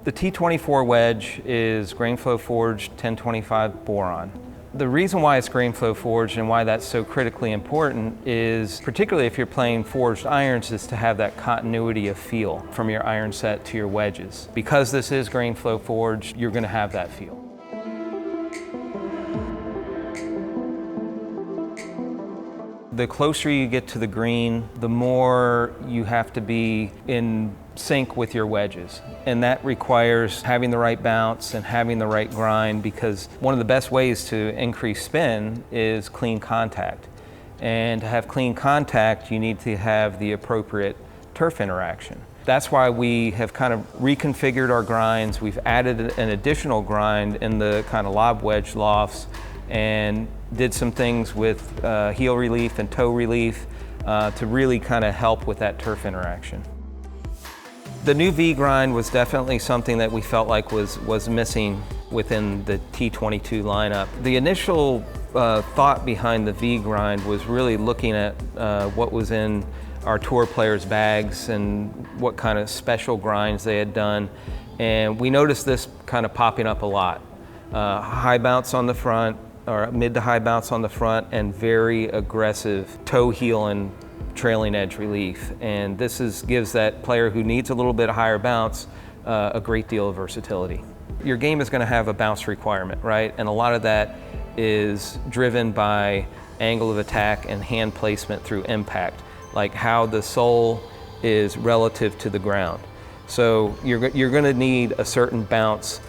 The T24 wedge is grain flow forged 1025 boron. The reason why it's grain flow forged and why that's so critically important is, particularly if you're playing forged irons, is to have that continuity of feel from your iron set to your wedges. Because this is grain flow forged, you're going to have that feel. The closer you get to the green, the more you have to be in sync with your wedges. And that requires having the right bounce and having the right grind, because one of the best ways to increase spin is clean contact. And to have clean contact, you need to have the appropriate turf interaction. That's why we have kind of reconfigured our grinds. We've added an additional grind in the kind of lob wedge lofts and did some things with heel relief and toe relief to really kind of help with that turf interaction. The new V grind was definitely something that we felt like was missing within the T22 lineup. The initial thought behind the V grind was really looking at what was in our tour players' bags and what kind of special grinds they had done. And we noticed this kind of popping up a lot. High bounce on the front, or mid to high bounce on the front, and very aggressive toe, heel, and trailing edge relief. And this gives that player who needs a little bit higher bounce a great deal of versatility. Your game is going to have a bounce requirement, right? And a lot of that is driven by angle of attack and hand placement through impact, like how the sole is relative to the ground. So you're going to need a certain bounce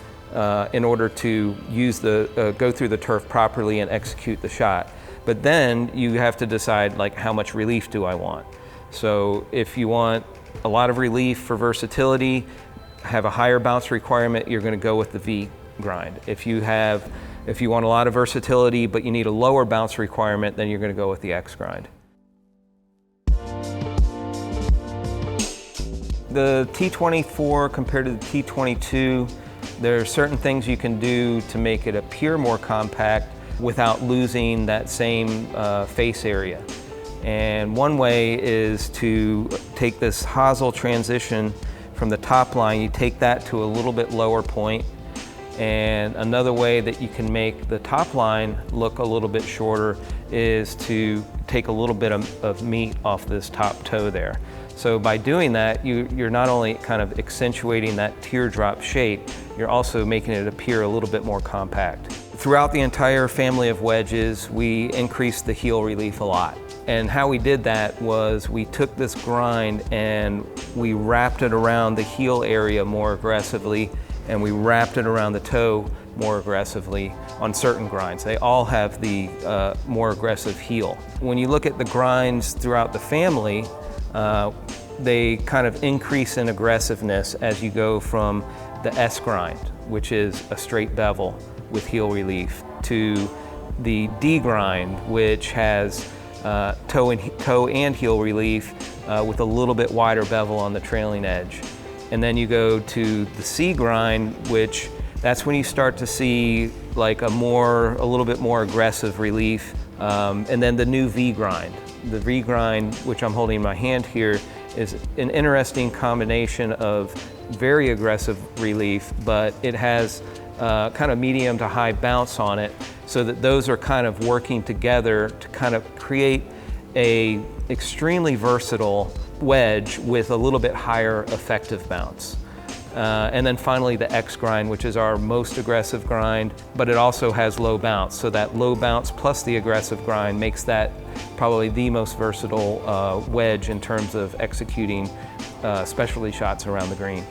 in order to use go through the turf properly and execute the shot. But then you have to decide, like, how much relief do I want? So if you want a lot of relief for versatility, have a higher bounce requirement, you're going to go with the V grind. If you want a lot of versatility but you need a lower bounce requirement, then you're going to go with the X grind. The T24 compared to the T22, there are certain things you can do to make it appear more compact without losing that same face area. And one way is to take this hosel transition from the top line, you take that to a little bit lower point. And another way that you can make the top line look a little bit shorter is to take a little bit of meat off this top toe there. So by doing that, you're not only kind of accentuating that teardrop shape, you're also making it appear a little bit more compact. Throughout the entire family of wedges, we increased the heel relief a lot. And how we did that was we took this grind and we wrapped it around the heel area more aggressively, and we wrapped it around the toe more aggressively on certain grinds. They all have the more aggressive heel. When you look at the grinds throughout the family, they kind of increase in aggressiveness as you go from the S grind, which is a straight bevel with heel relief, to the D grind, which has toe and heel relief with a little bit wider bevel on the trailing edge. And then you go to the C grind, which that's when you start to see like a little bit more aggressive relief. And then the new V grind. The V grind, which I'm holding in my hand here, is an interesting combination of very aggressive relief, but it has kind of medium to high bounce on it, so that those are kind of working together to kind of create a extremely versatile wedge with a little bit higher effective bounce. And then finally the X grind, which is our most aggressive grind, but it also has low bounce. So that low bounce plus the aggressive grind makes that probably the most versatile wedge in terms of executing specialty shots around the green.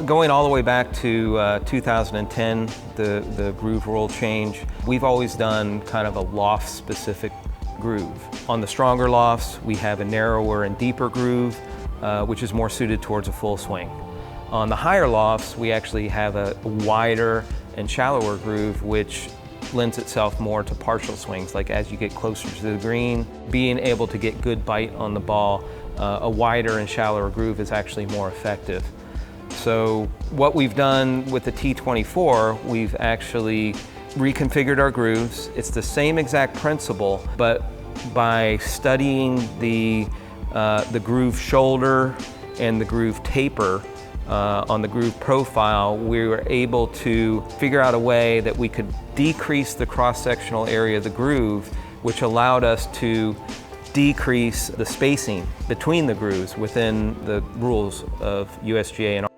Going all the way back to 2010, the groove rule change, we've always done kind of a loft-specific groove. On the stronger lofts, we have a narrower and deeper groove, which is more suited towards a full swing. On the higher lofts, we actually have a wider and shallower groove, which lends itself more to partial swings. Like as you get closer to the green, being able to get good bite on the ball, a wider and shallower groove is actually more effective. So what we've done with the T24, we've actually reconfigured our grooves. It's the same exact principle, but by studying the groove shoulder and the groove taper, on the groove profile, we were able to figure out a way that we could decrease the cross-sectional area of the groove, which allowed us to decrease the spacing between the grooves within the rules of USGA and